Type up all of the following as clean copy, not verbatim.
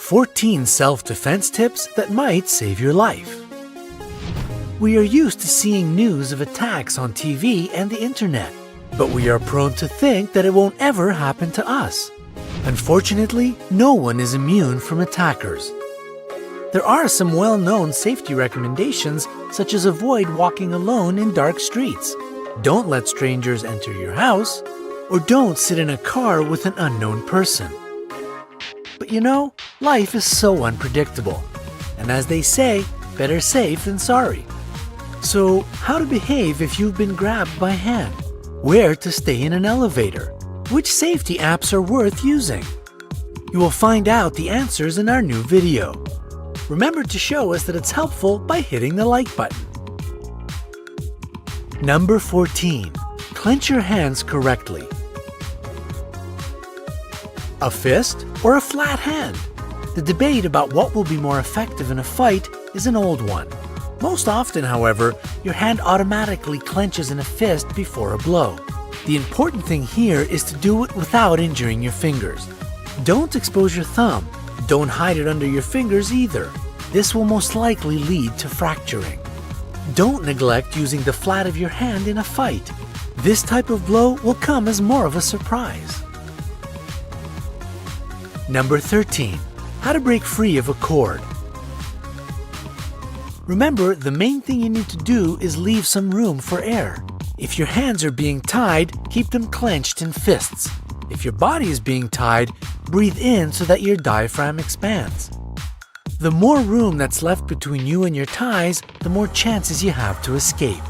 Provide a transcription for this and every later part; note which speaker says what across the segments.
Speaker 1: 14 self-defense tips that might save your life. We are used to seeing news of attacks on TV and the internet, but we are prone to think that it won't ever happen to us. Unfortunately, no one is immune from attackers. There are some well-known safety recommendations, such as avoid walking alone in dark streets, don't let strangers enter your house, or don't sit in a car with an unknown person. But you know, life is so unpredictable, and as they say, better safe than sorry. So, how to behave if you've been grabbed by hand? Where to stay in an elevator? Which safety apps are worth using? You will find out the answers in our new video. Remember to show us that it's helpful by hitting the like button. Number 14. Clench your hands correctly. A fist or a flat hand? The debate about what will be more effective in a fight is an old one. Most often, however, your hand automatically clenches in a fist before a blow. The important thing here is to do it without injuring your fingers. Don't expose your thumb. Don't hide it under your fingers either. This will most likely lead to fracturing. Don't neglect using the flat of your hand in a fight. This type of blow will come as more of a surprise. Number 13. How to break free of a cord. Remember, the main thing you need to do is leave some room for air. If your hands are being tied, keep them clenched in fists. If your body is being tied, breathe in so that your diaphragm expands. The more room that's left between you and your ties, the more chances you have to escape.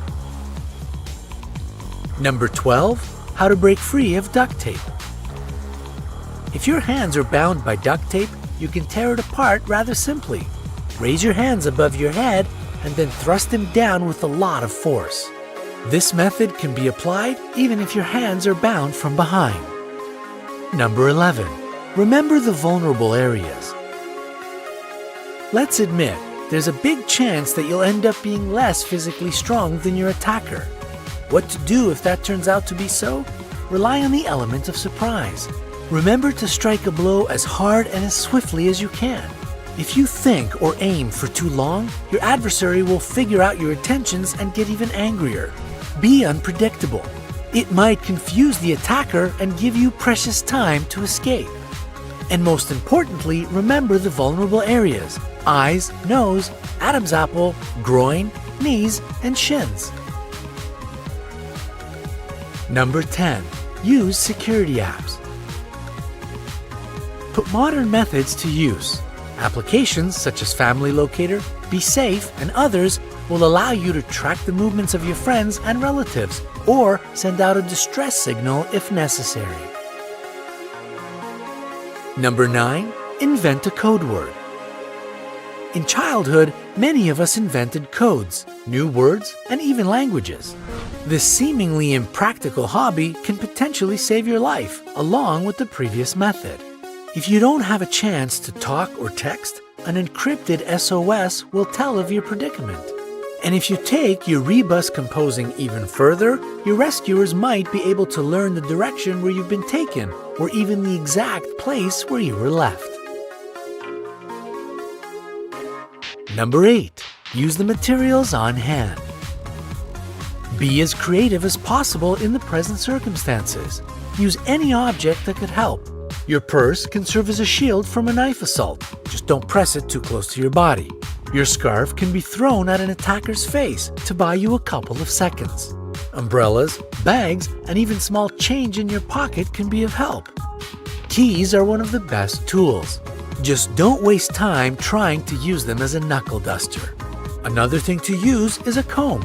Speaker 1: Number 12. How to break free of duct tape. If your hands are bound by duct tape, you can tear it apart rather simply. Raise your hands above your head and then thrust them down with a lot of force. This method can be applied even if your hands are bound from behind. Number 11. Remember the vulnerable areas. Let's admit, there's a big chance that you'll end up being less physically strong than your attacker. What to do if that turns out to be so? Rely on the element of surprise. Remember to strike a blow as hard and as swiftly as you can. If you think or aim for too long, your adversary will figure out your intentions and get even angrier. Be unpredictable. It might confuse the attacker and give you precious time to escape. And most importantly, remember the vulnerable areas: eyes, nose, Adam's apple, groin, knees, and shins. Number 10. Use security apps. Put modern methods to use. Applications such as Family Locator, Be Safe, and others will allow you to track the movements of your friends and relatives or send out a distress signal if necessary. Number 9. Invent a code word. In childhood, many of us invented codes, new words, and even languages. This seemingly impractical hobby can potentially save your life, along with the previous method. If you don't have a chance to talk or text, an encrypted SOS will tell of your predicament. And if you take your rebus composing even further, your rescuers might be able to learn the direction where you've been taken, or even the exact place where you were left. Number 8. Use the materials on hand. Be as creative as possible in the present circumstances. Use any object that could help. Your purse can serve as a shield from a knife assault. Just don't press it too close to your body. Your scarf can be thrown at an attacker's face to buy you a couple of seconds. Umbrellas, bags, and even small change in your pocket can be of help. Keys are one of the best tools. Just don't waste time trying to use them as a knuckle duster. Another thing to use is a comb.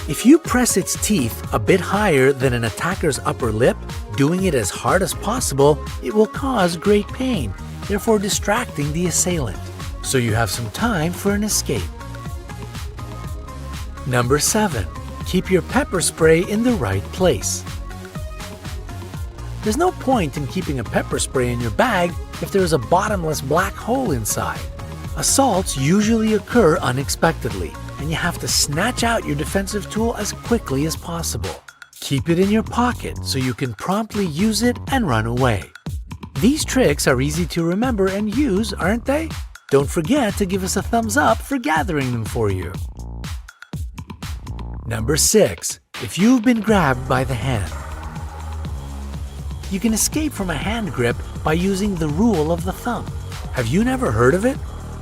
Speaker 1: If you press its teeth a bit higher than an attacker's upper lip, doing it as hard as possible, it will cause great pain, therefore distracting the assailant. So you have some time for an escape. Number 7. Keep your pepper spray in the right place. There's no point in keeping a pepper spray in your bag if there is a bottomless black hole inside. Assaults usually occur unexpectedly, and you have to snatch out your defensive tool as quickly as possible. Keep it in your pocket so you can promptly use it and run away. These tricks are easy to remember and use, aren't they? Don't forget to give us a thumbs up for gathering them for you. Number 6. If you've been grabbed by the hand. You can escape from a hand grip by using the rule of the thumb. Have you never heard of it?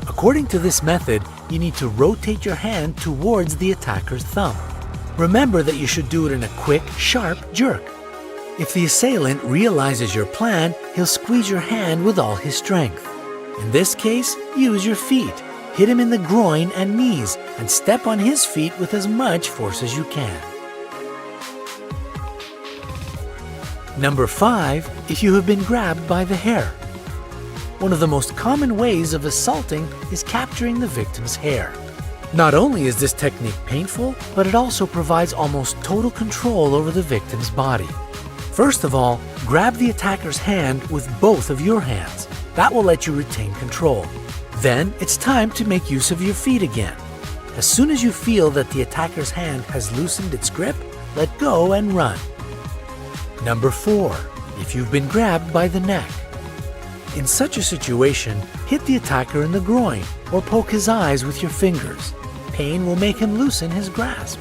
Speaker 1: According to this method, you need to rotate your hand towards the attacker's thumb. Remember that you should do it in a quick, sharp jerk. If the assailant realizes your plan, he'll squeeze your hand with all his strength. In this case, use your feet. Hit him in the groin and knees and step on his feet with as much force as you can. Number 5. If you have been grabbed by the hair. One of the most common ways of assaulting is capturing the victim's hair. Not only is this technique painful, but it also provides almost total control over the victim's body. First of all, grab the attacker's hand with both of your hands. That will let you retain control. Then it's time to make use of your feet again. As soon as you feel that the attacker's hand has loosened its grip, let go and run. Number 4. If you've been grabbed by the neck. In such a situation, hit the attacker in the groin or poke his eyes with your fingers. Pain will make him loosen his grasp.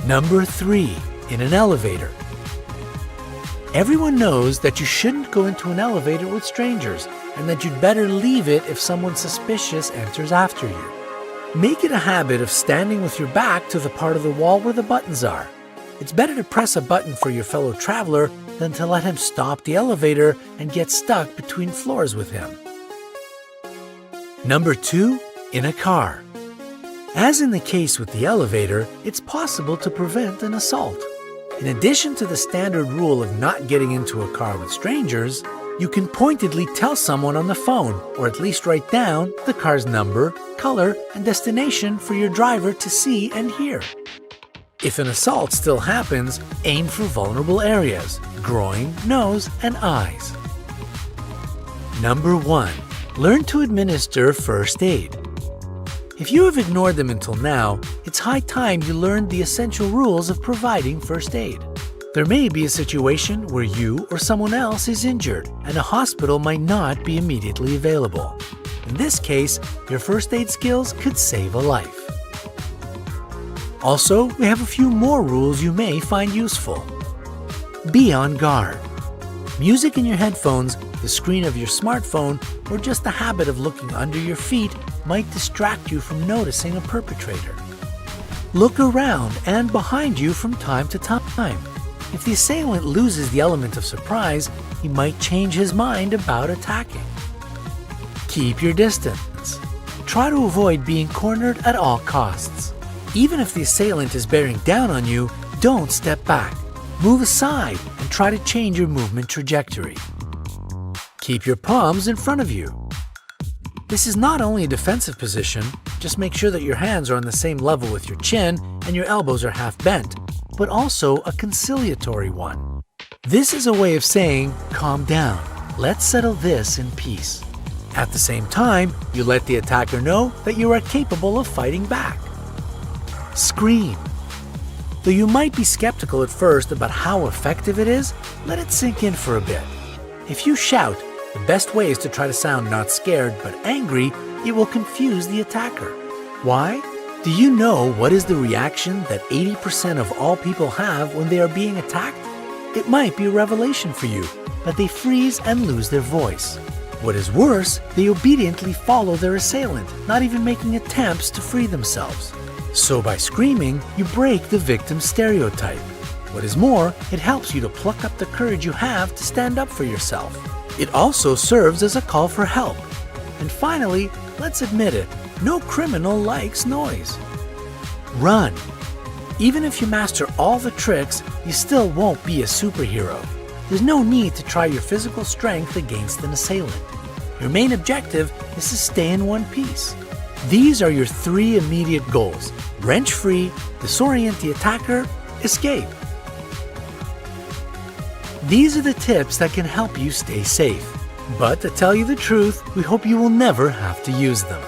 Speaker 1: Number 3. In an elevator. Everyone knows that you shouldn't go into an elevator with strangers and that you'd better leave it if someone suspicious enters after you. Make it a habit of standing with your back to the part of the wall where the buttons are. It's better to press a button for your fellow traveler than to let him stop the elevator and get stuck between floors with him. Number 2. In a car. As in the case with the elevator, it's possible to prevent an assault. In addition to the standard rule of not getting into a car with strangers, you can pointedly tell someone on the phone, or at least write down, the car's number, color, and destination for your driver to see and hear. If an assault still happens, aim for vulnerable areas: groin, nose, and eyes. Number 1. Learn to administer first aid. If you have ignored them until now, it's high time you learned the essential rules of providing first aid. There may be a situation where you or someone else is injured and a hospital might not be immediately available. In this case, your first aid skills could save a life. Also, we have a few more rules you may find useful. Be on guard. Music in your headphones, the screen of your smartphone, or just the habit of looking under your feet might distract you from noticing a perpetrator. Look around and behind you from time to time. If the assailant loses the element of surprise, he might change his mind about attacking. Keep your distance. Try to avoid being cornered at all costs. Even if the assailant is bearing down on you, don't step back. Move aside and try to change your movement trajectory. Keep your palms in front of you. This is not only a defensive position, just make sure that your hands are on the same level with your chin and your elbows are half bent, but also a conciliatory one. This is a way of saying, calm down, let's settle this in peace. At the same time, you let the attacker know that you are capable of fighting back. Scream. Though you might be skeptical at first about how effective it is, let it sink in for a bit. If you shout, the best way is to try to sound not scared but angry. It will confuse the attacker. Why? Do you know what is the reaction that 80% of all people have when they are being attacked? It might be a revelation for you, but they freeze and lose their voice. What is worse, they obediently follow their assailant, not even making attempts to free themselves. So by screaming, you break the victim's stereotype. What is more, it helps you to pluck up the courage you have to stand up for yourself. It also serves as a call for help. And finally, let's admit it, no criminal likes noise. Run. Even if you master all the tricks, you still won't be a superhero. There's no need to try your physical strength against an assailant. Your main objective is to stay in one piece. These are your 3 immediate goals: wrench free, disorient the attacker, escape. These are the tips that can help you stay safe. But to tell you the truth, we hope you will never have to use them.